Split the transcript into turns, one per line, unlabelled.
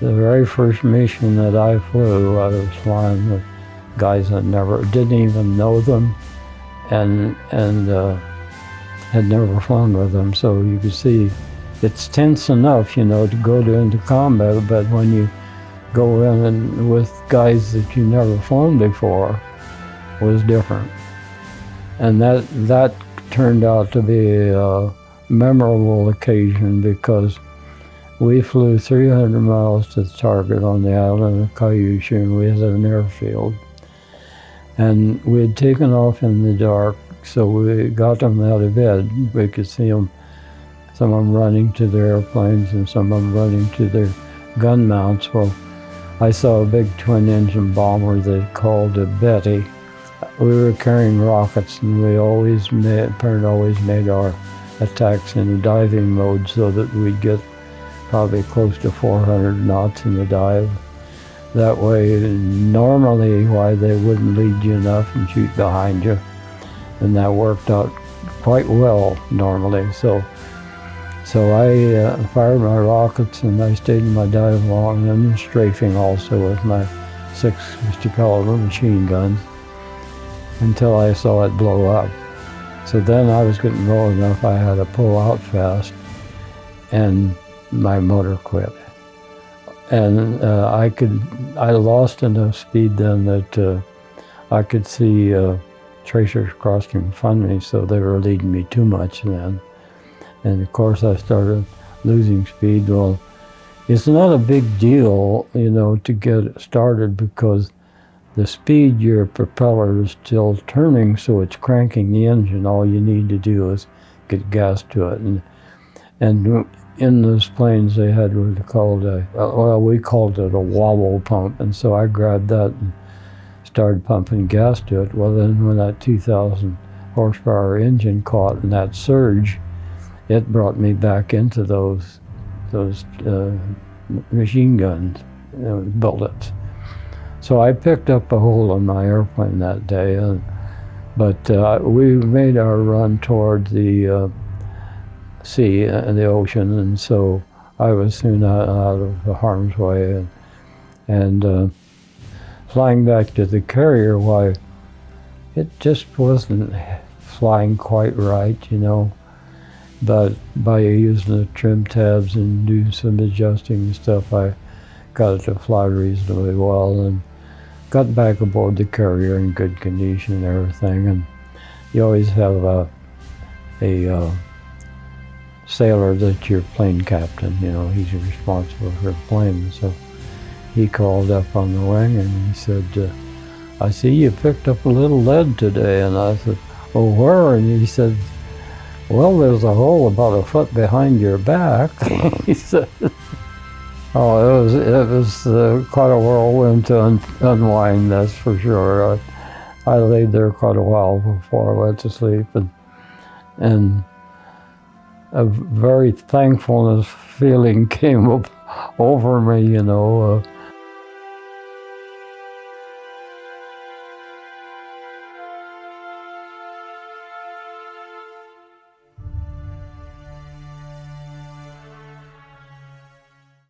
The very first mission that I flew, I was flying with guys that didn't even know them, and had never flown with them. So you could see it's tense enough, you know, to go into combat, but when you go in and with guys that you've never flown before, was different. And that turned out to be a memorable occasion, because we flew 300 miles to the target on the island of Kyushu, and we had an airfield. And we had taken off in the dark, so we got them out of bed. We could see them, some of them running to their airplanes and some of them running to their gun mounts. Well, I saw a big twin-engine bomber they called a Betty. We were carrying rockets, and Parent always made our attacks in diving mode so that we'd get probably close to 400 knots in the dive. That way, normally, why they wouldn't lead you enough and shoot behind you. And that worked out quite well normally. So I fired my rockets, and I stayed in my dive long, and strafing also with my 650 caliber machine guns until I saw it blow up. So then I was getting low enough, I had to pull out fast, and my motor quit. And I lost enough speed then that I could see tracers crossing in front of me, so they were leading me too much then. And of course I started losing speed. Well, it's not a big deal, you know, to get it started, because the speed your propeller is still turning, so it's cranking the engine. All you need to do is get gas to it. And in those planes they had what they called we called it a wobble pump, and so I grabbed that and started pumping gas to it. Well, then when that 2,000 horsepower engine caught in that surge, it brought me back into those machine guns, bullets. So I picked up a hole in my airplane that day, but we made our run toward the sea and the ocean, and so I was soon out of harm's way, and flying back to the carrier, why, it just wasn't flying quite right, you know. But by using the trim tabs and doing some adjusting and stuff, I got it to fly reasonably well, and got back aboard the carrier in good condition and everything. And you always have a sailor that's your plane captain, you know, he's responsible for the plane. So he called up on the wing and he said, I see you picked up a little lead today. And I said, oh, where? And he said, well, there's a hole about a foot behind your back. He said, oh, it was quite a whirlwind to unwind, that's for sure. I laid there quite a while before I went to sleep, and a very thankfulness feeling came over me, you know.